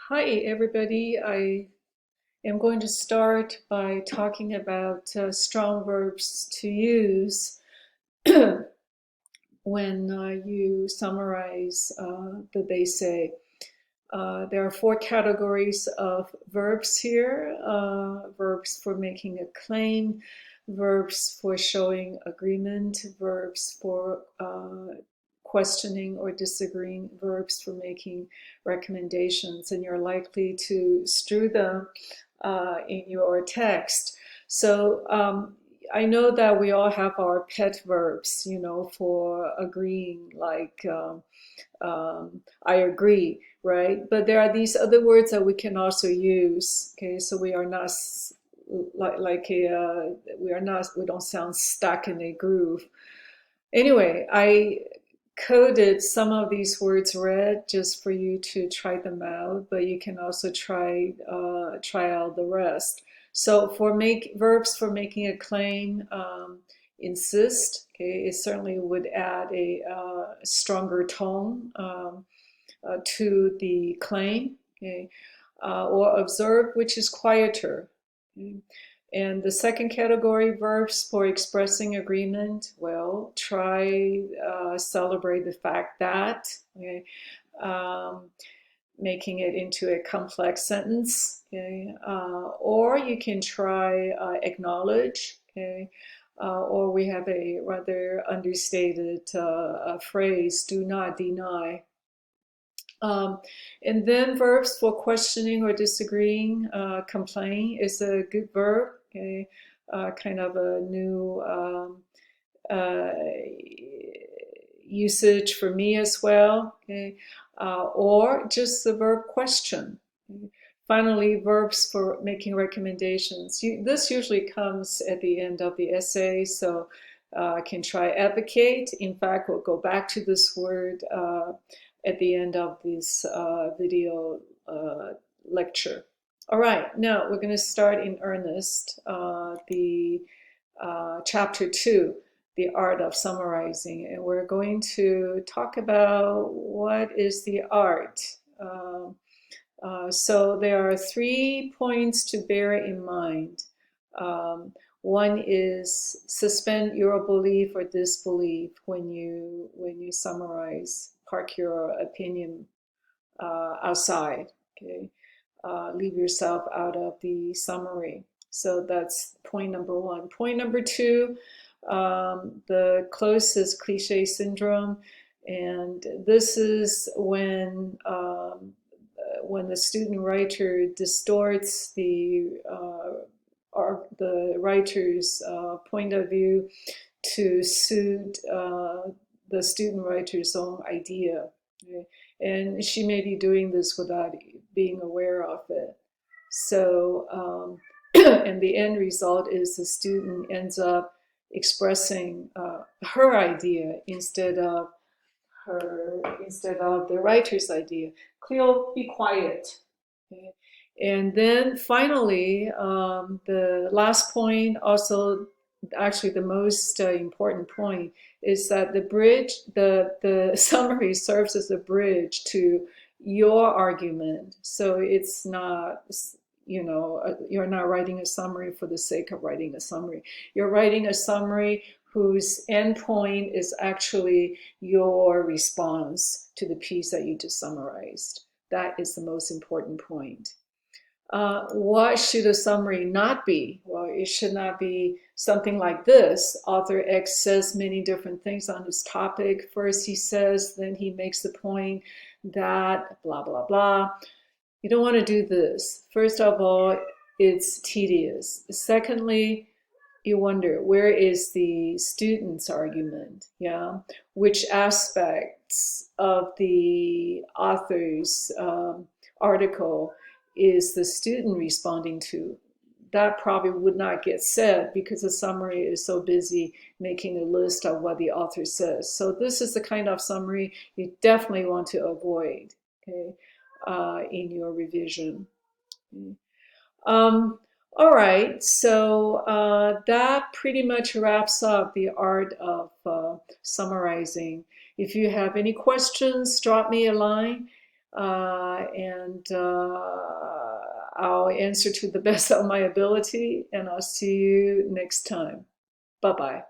Hi, everybody. I am going to start by talking about strong verbs to use when you summarize the they say. There are four categories of verbs here: verbs for making a claim, verbs for showing agreement, verbs for questioning or disagreeing, verbs for making recommendations, and you're likely to strew them in your text. So I know that we all have our pet verbs, for agreeing, like I agree, right? But there are these other words that we can also use. Okay, so we are not we don't sound stuck in a groove. Anyway, I coded some of these words red just for you to try them out, but you can also try out the rest. So for make verbs for making a claim, insist. Okay, it certainly would add a stronger tone to the claim. Okay, or observe, which is quieter. Okay. And the second category, verbs for expressing agreement, well, try celebrate the fact that, okay, um, making it into a complex sentence, okay, or you can try acknowledge, okay, or we have a rather understated phrase, do not deny. um, and then verbs for questioning or disagreeing, complain is a good verb, okay? Kind of a new uh, usage for me as well, okay? Or just the verb question. Okay? Finally, verbs for making recommendations. This usually comes at the end of the essay, so I can try advocate. In fact, we'll go back to this word at the end of this video lecture. All right, now we're going to start in earnest the chapter 2, the art of summarizing, and we're going to talk about what is the art. So there are 3 points to bear in mind. One is suspend your belief or disbelief when you summarize. Park your opinion outside. Okay, leave yourself out of the summary. So that's point number one. Point number two, the closest cliche syndrome, and this is when the student writer distorts the writer's point of view to suit the student writer's own idea. Okay? And she may be doing this without being aware of it. So, and the end result is the student ends up expressing her idea instead of the writer's idea. Cleo, be quiet. Okay. And then finally, the last point, also actually the most important point, is that the summary serves as a bridge to your argument. So it's not, you're not writing a summary for the sake of writing a summary. You're writing a summary whose endpoint is actually your response to the piece that you just summarized. That is the most important point. What should a summary not be? Well, it should not be something like this. Author X says many different things on this topic. First he says, then he makes the point that blah, blah, blah. You don't want to do this. First of all, it's tedious. Secondly, you wonder, where is the student's argument? Yeah, which aspects of the author's article is the student responding to? That probably would not get said because the summary is so busy making a list of what the author says. So this is the kind of summary you definitely want to avoid, okay, in your revision. Um, all right, so that pretty much wraps up the art of summarizing. If you have any questions, drop me a line. and I'll answer to the best of my ability, and I'll see you next time. Bye bye.